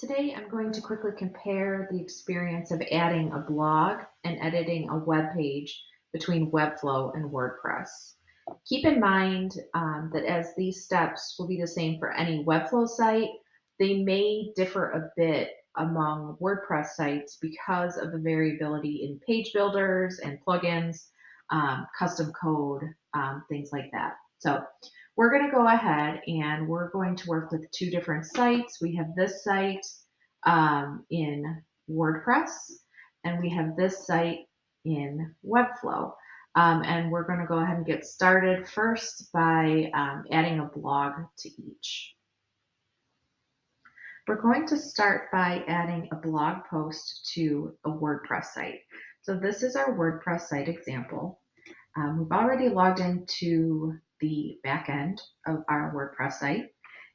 Today I'm going to quickly compare the experience of adding a blog and editing a web page between Webflow and WordPress. Keep in mind that as these steps will be the same for any Webflow site, they may differ a bit among WordPress sites because of the variability in page builders and plugins, custom code, things like that. So we're going to go ahead and we're going to work with two different sites. We have this site in WordPress, and we have this site in Webflow. And we're going to go ahead and get started first by adding a blog to each. We're going to start by adding a blog post to a WordPress site. So this is our WordPress site example. We've already logged into the back end of our WordPress site.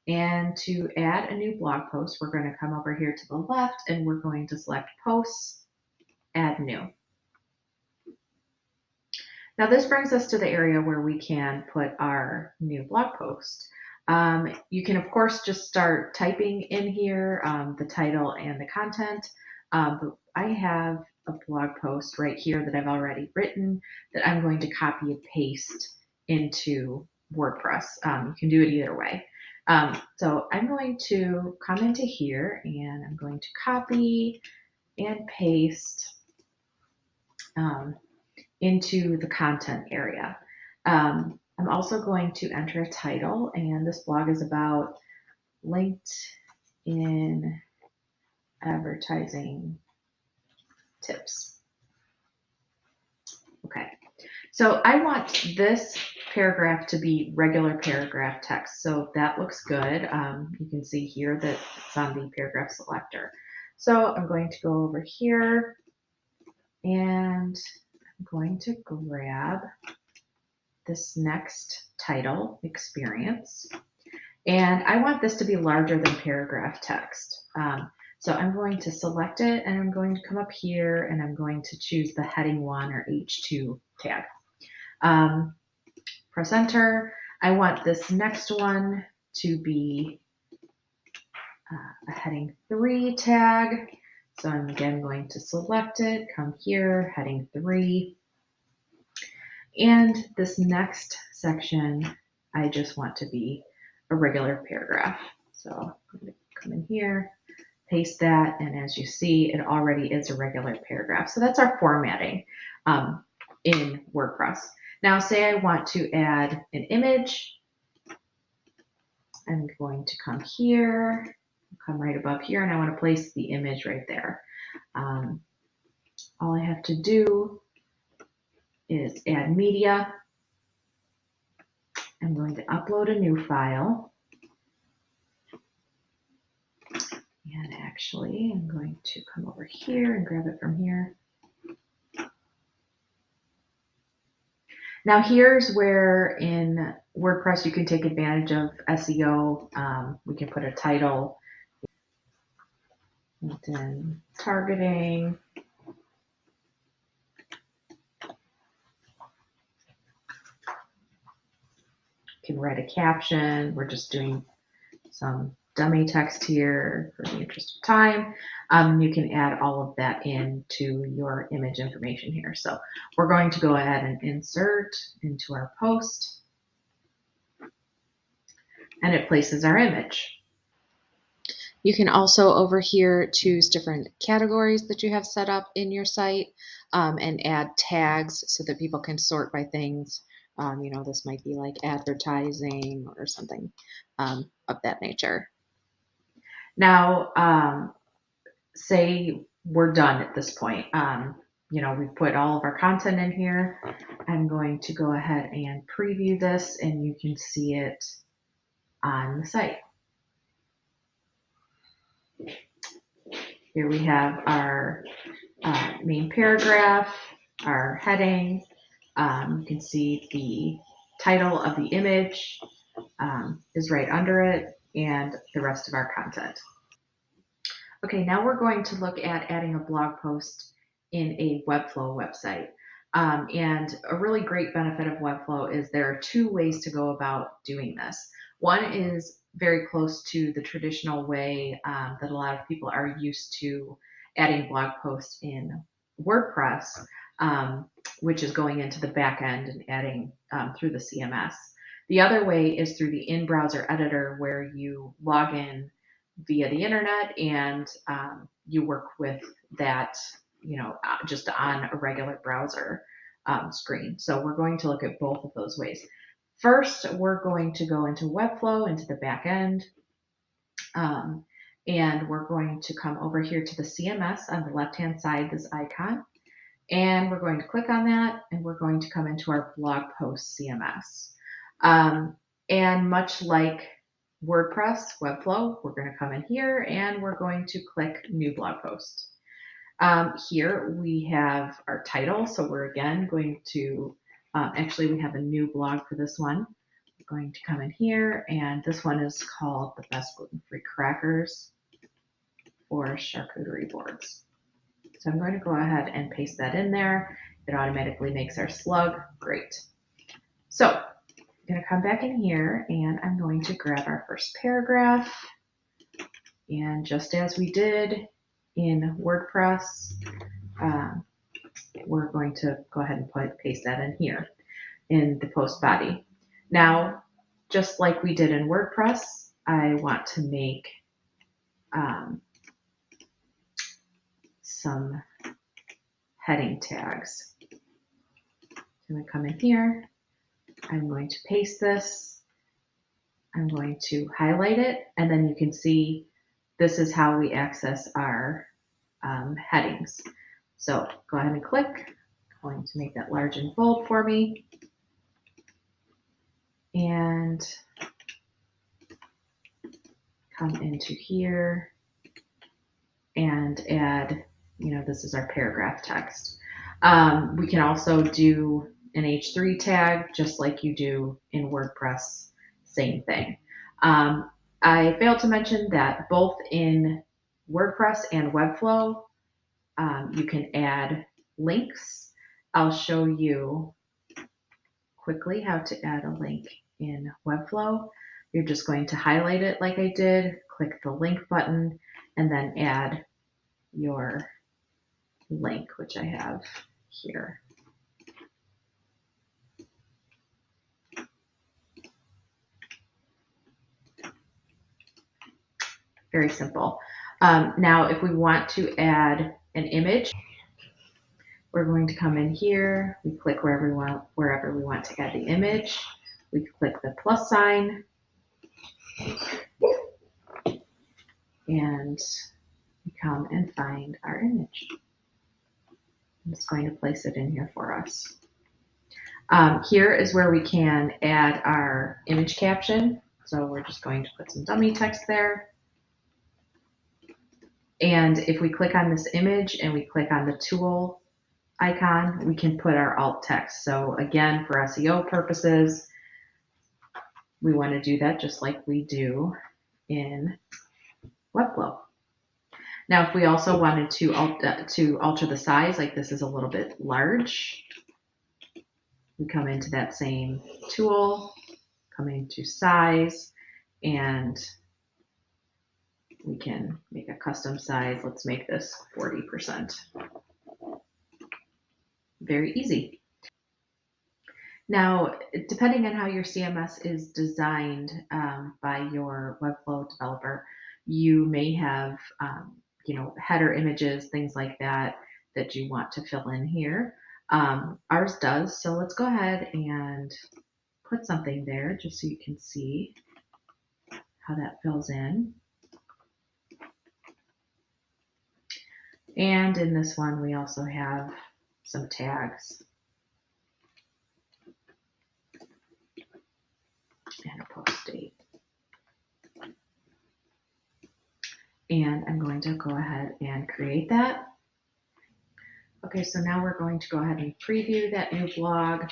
And to add a new blog post, we're going to come over here to the left and we're going to select Posts, Add New. Now this brings us to the area where we can put our new blog post. You can of course just start typing in here the title and the content. But I have a blog post right here that I've already written that I'm going to copy and paste into WordPress. You can do it either way. So I'm going to come into here and I'm going to copy and paste into the content area. I'm also going to enter a title, and this blog is about LinkedIn advertising tips. Okay, so I want this paragraph to be regular paragraph text, so that looks good. You can see here that it's on the paragraph selector. So I'm going to go over here and I'm going to grab this next title, experience, and I want this to be larger than paragraph text. So I'm going to select it and I'm going to come up here and I'm going to choose the heading 1 or H2 tag. Press enter. I want this next one to be a heading 3 tag. So I'm again going to select it, come here, heading 3. And this next section, I just want to be a regular paragraph. So I'm going to come in here, paste that, and as you see, it already is a regular paragraph. So that's our formatting in WordPress. Now say I want to add an image. I'm going to come here, come right above here, and I want to place the image right there. All I have to do is add media. I'm going to upload a new file. And actually, I'm going to come over here and grab it from here. Now here's where in WordPress you can take advantage of SEO. We can put a title, LinkedIn targeting. You can write a caption. We're just doing some dummy text here for the interest of time. You can add all of that into your image information here. So we're going to go ahead and insert into our post, and it places our image. You can also over here choose different categories that you have set up in your site and add tags so that people can sort by things. You know, this might be like advertising or something of that nature. Now, say we're done at this point. You know, we've put all of our content in here. I'm going to go ahead and preview this and you can see it on the site. Here we have our main paragraph, our heading. You can see the title of the image is right under it, and the rest of our content. Okay, now we're going to look at adding a blog post in a Webflow website. And a really great benefit of Webflow is there are two ways to go about doing this. One is very close to the traditional way that a lot of people are used to adding blog posts in WordPress, which is going into the back end and adding through the CMS. The other way is through the in-browser editor, where you log in via the internet and you work with that, just on a regular browser screen. So we're going to look at both of those ways. First, we're going to go into Webflow, into the back end, and we're going to come over here to the CMS on the left-hand side, this icon, and we're going to click on that, and we're going to come into our blog post CMS. And much like WordPress, Webflow, we're going to come in here and we're going to click New Blog Post. Here we have our title, so we're again going to, actually we have a new blog for this one. We're going to come in here, and this one is called The Best Gluten-Free Crackers for Charcuterie Boards. So I'm going to go ahead and paste that in there. It automatically makes our slug. Great. So I'm going to come back in here and I'm going to grab our first paragraph. And just as we did in WordPress, we're going to go ahead and paste that in here in the post body. Now, just like we did in WordPress, I want to make some heading tags. So I'm going to come in here. I'm going to paste this. I'm going to highlight it, and then you can see this is how we access our headings. So go ahead and click. I'm going to make that large and bold for me. And come into here and add, this is our paragraph text. We can also do an H3 tag, just like you do in WordPress, same thing. I failed to mention that both in WordPress and Webflow, you can add links. I'll show you quickly how to add a link in Webflow. You're just going to highlight it like I did, click the link button, and then add your link, which I have here. Very simple. Now, if we want to add an image, we're going to come in here. We click wherever we want to add the image. We click the plus sign, and we come and find our image. I'm just going to place it in here for us. Here is where we can add our image caption. So we're just going to put some dummy text there. And if we click on this image and we click on the tool icon, we can put our alt text. So again, for SEO purposes, we want to do that just like we do in Webflow. Now, if we also wanted to alter the size, like this is a little bit large, we come into that same tool, come into size, and we can make a custom size. Let's make this 40%. Very easy. Now, depending on how your CMS is designed by your Webflow developer, you may have header images, things like that you want to fill in here. Ours does, so let's go ahead and put something there just so you can see how that fills in. And in this one, we also have some tags and a post date. And I'm going to go ahead and create that. Okay, so now we're going to go ahead and preview that new blog.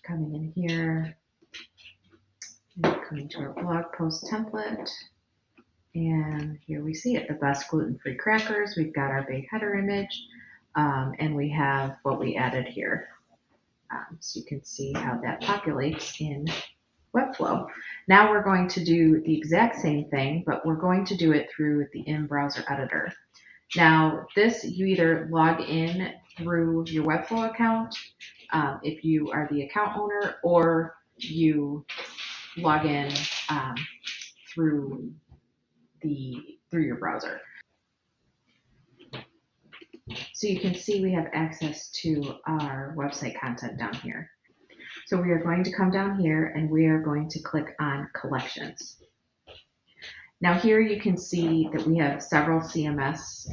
Coming in here, coming to our blog post template. And here we see it, the best gluten-free crackers. We've got our big header image, and we have what we added here. So you can see how that populates in Webflow. Now we're going to do the exact same thing, but we're going to do it through the in-browser editor. Now, this, you either log in through your Webflow account, if you are the account owner, or you log in through your browser. So you can see we have access to our website content down here. So we are going to come down here and we are going to click on collections. Now here you can see that we have several CMS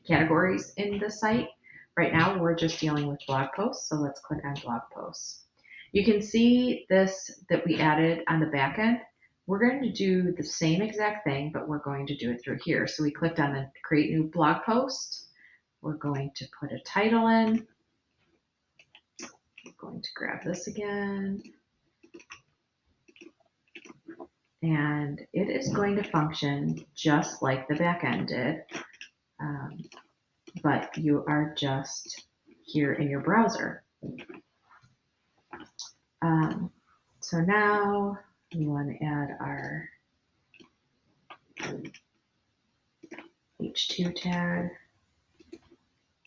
categories in the site. Right now we're just dealing with blog posts, so let's click on blog posts. You can see this that we added on the back end. We're going to do the same exact thing, but we're going to do it through here. So we clicked on the create new blog post. We're going to put a title in. We're going to grab this again. And it is going to function just like the back end did, but you are just here in your browser. So now we want to add our H2 tag.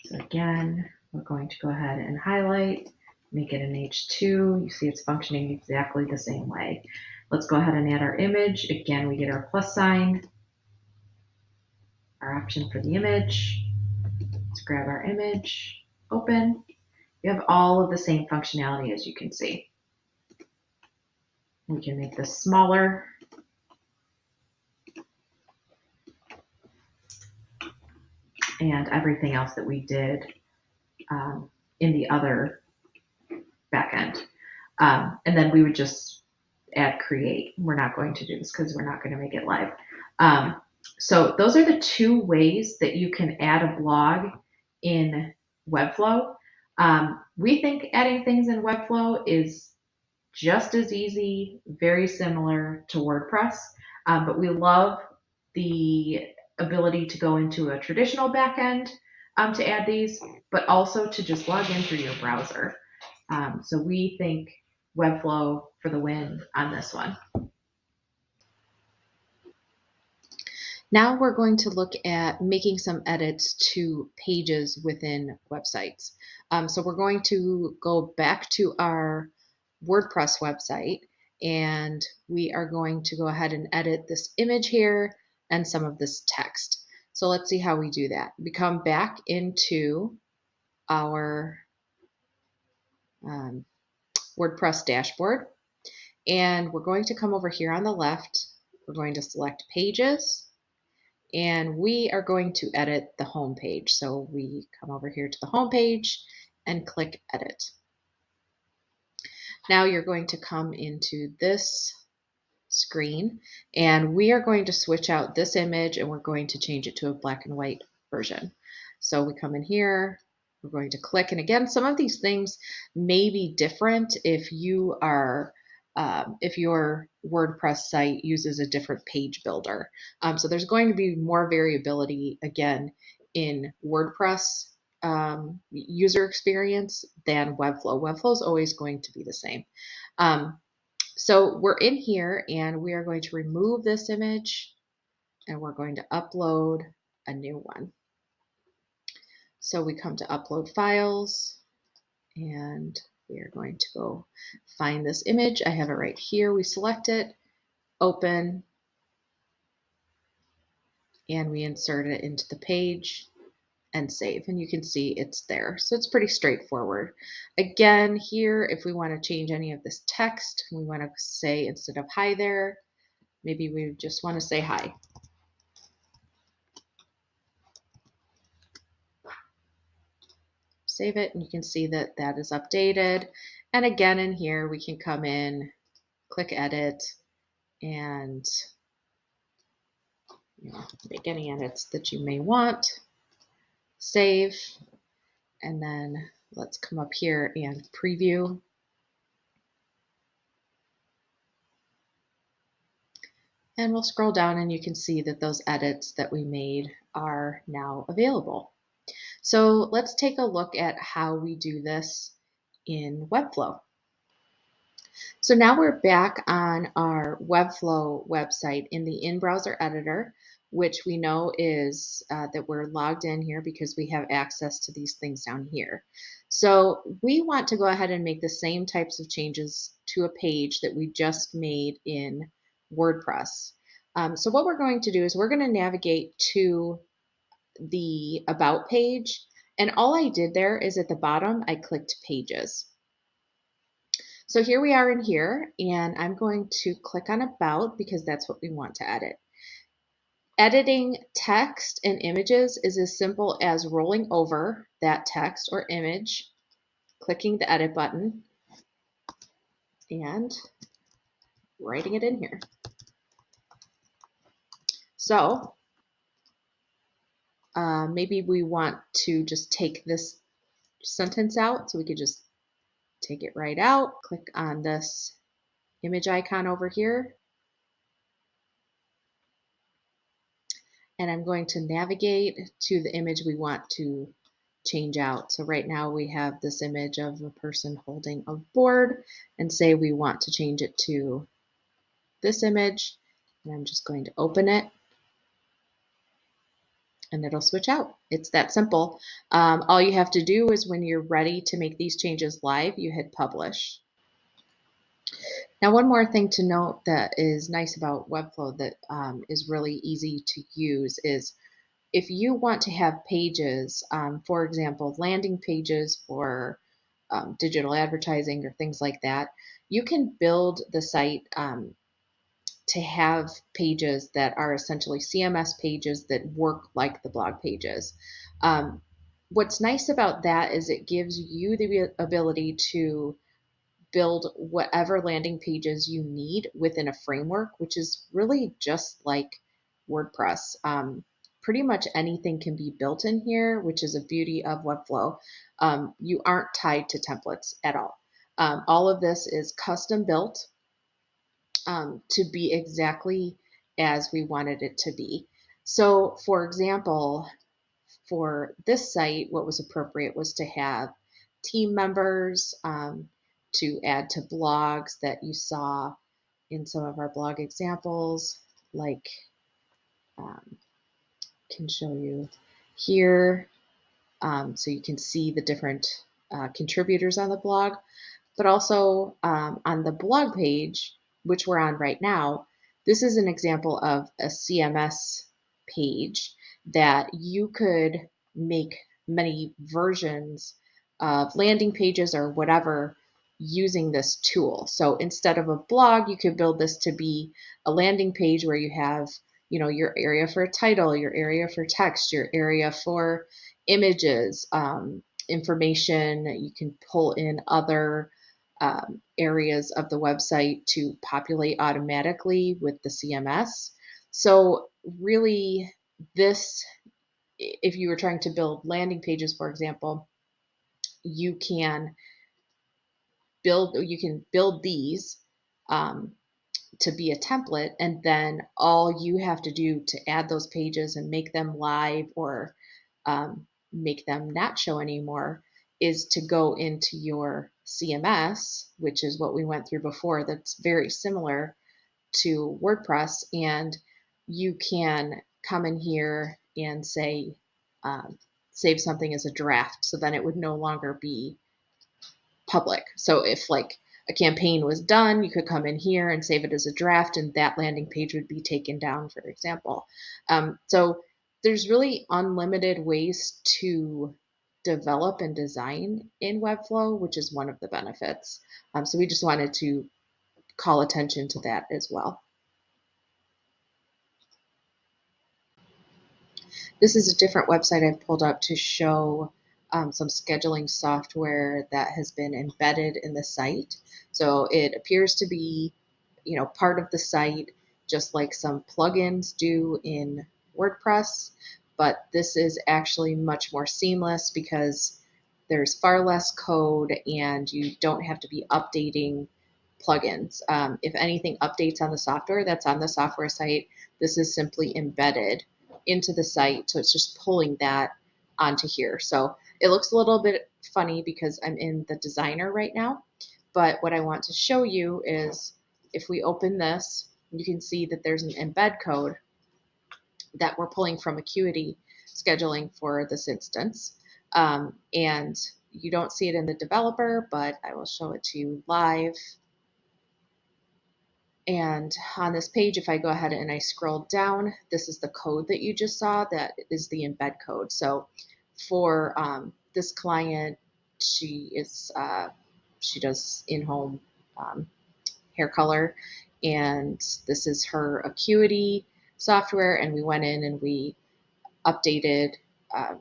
So again, we're going to go ahead and highlight, make it an H2. You see it's functioning exactly the same way. Let's go ahead and add our image. Again, we get our plus sign, our option for the image. Let's grab our image, open. We have all of the same functionality as you can see. We can make this smaller. And everything else that we did in the other backend. And then we would just add create. We're not going to do this because we're not going to make it live. So those are the two ways that you can add a blog in Webflow. We think adding things in Webflow is just as easy, very similar to WordPress, but we love the ability to go into a traditional backend to add these, but also to just log in through your browser. So we think Webflow for the win on this one. Now we're going to look at making some edits to pages within websites. So we're going to go back to our WordPress website, and we are going to go ahead and edit this image here and some of this text. So let's see how we do that. We come back into our WordPress dashboard, and we're going to come over here on the left. We're going to select pages, and we are going to edit the home page. So we come over here to the home page and click edit. Now you're going to come into this screen, and we are going to switch out this image and we're going to change it to a black and white version. So we come in here, we're going to click, and again, some of these things may be different if you are if your WordPress site uses a different page builder. So there's going to be more variability again in WordPress user experience than Webflow. Webflow is always going to be the same. So we're in here and we are going to remove this image and we're going to upload a new one. So we come to upload files and we are going to go find this image. I have it right here. We select it, open, and we insert it into the page and save, and you can see it's there. So it's pretty straightforward. Again, here, if we want to change any of this text, we want to say, instead of hi there, maybe we just want to say hi. Save it, and you can see that that is updated. And again, in here, we can come in, click edit, and make any edits that you may want. Save, and then let's come up here and preview. And we'll scroll down and you can see that those edits that we made are now available. So let's take a look at how we do this in Webflow. So now we're back on our Webflow website in the in-browser editor, which we know is that we're logged in here because we have access to these things down here. So we want to go ahead and make the same types of changes to a page that we just made in WordPress. So what we're going to do is we're going to navigate to the About page, and all I did there is at the bottom I clicked Pages. So here we are in here, and I'm going to click on About because that's what we want to edit. Editing text and images is as simple as rolling over that text or image, clicking the Edit button, and writing it in here. So maybe we want to just take this sentence out, so we could just take it right out, click on this image icon over here, and I'm going to navigate to the image we want to change out. So right now we have this image of a person holding a board, and say we want to change it to this image, and I'm just going to open it, and it'll switch out. It's that simple. All you have to do is when you're ready to make these changes live, you hit publish. Now, one more thing to note that is nice about Webflow that is really easy to use is if you want to have pages, for example, landing pages for digital advertising or things like that, you can build the site to have pages that are essentially CMS pages that work like the blog pages. What's nice about that is it gives you the ability to build whatever landing pages you need within a framework, which is really just like WordPress. Pretty much anything can be built in here, which is a beauty of Webflow. You aren't tied to templates at all. All of this is custom built to be exactly as we wanted it to be. So for example, for this site, what was appropriate was to have team members, to add to blogs that you saw in some of our blog examples, like can show you here, so you can see the different contributors on the blog, but also on the blog page, which we're on right now, this is an example of a CMS page that you could make many versions of landing pages or whatever using this tool. So instead of a blog, you could build this to be a landing page where you have, you know, your area for a title, your area for text, your area for images, information. You can pull in other areas of the website to populate automatically with the CMS. So really this, if you were trying to build landing pages, for example, you can build these to be a template, and then all you have to do to add those pages and make them live or make them not show anymore is to go into your CMS, which is what we went through before, that's very similar to WordPress, and you can come in here and say save something as a draft, so then it would no longer be public. So if like a campaign was done, you could come in here and save it as a draft, and that landing page would be taken down, for example. So there's really unlimited ways to develop and design in Webflow, which is one of the benefits. So we just wanted to call attention to that as well. This is a different website I've pulled up to show some scheduling software that has been embedded in the site. So it appears to be, you know, part of the site, just like some plugins do in WordPress, but this is actually much more seamless because there's far less code and you don't have to be updating plugins. If anything updates on the software that's on the software site, this is simply embedded into the site, so it's just pulling that onto here. So it looks a little bit funny because I'm in the designer right now, But what I want to show you is if we open this, you can see that there's an embed code that we're pulling from Acuity scheduling for this instance. And you don't see it in the developer, but I will show it to you live. And on this page, if I go ahead and I scroll down, this is the code that you just saw. That is the embed code. So for this client, she does in-home hair color, and this is her Acuity software, and we went in and we updated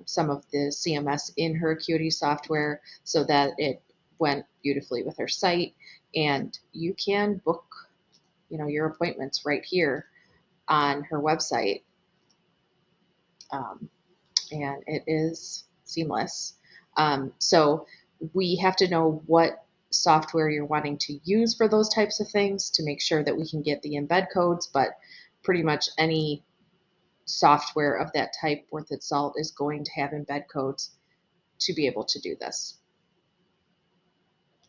some of the CMS in her Acuity software so that it went beautifully with her site. And you can book, your appointments right here on her website, and it is seamless. So we have to know what software you're wanting to use for those types of things to make sure that we can get the embed codes, but pretty much any software of that type worth its salt is going to have embed codes to be able to do this.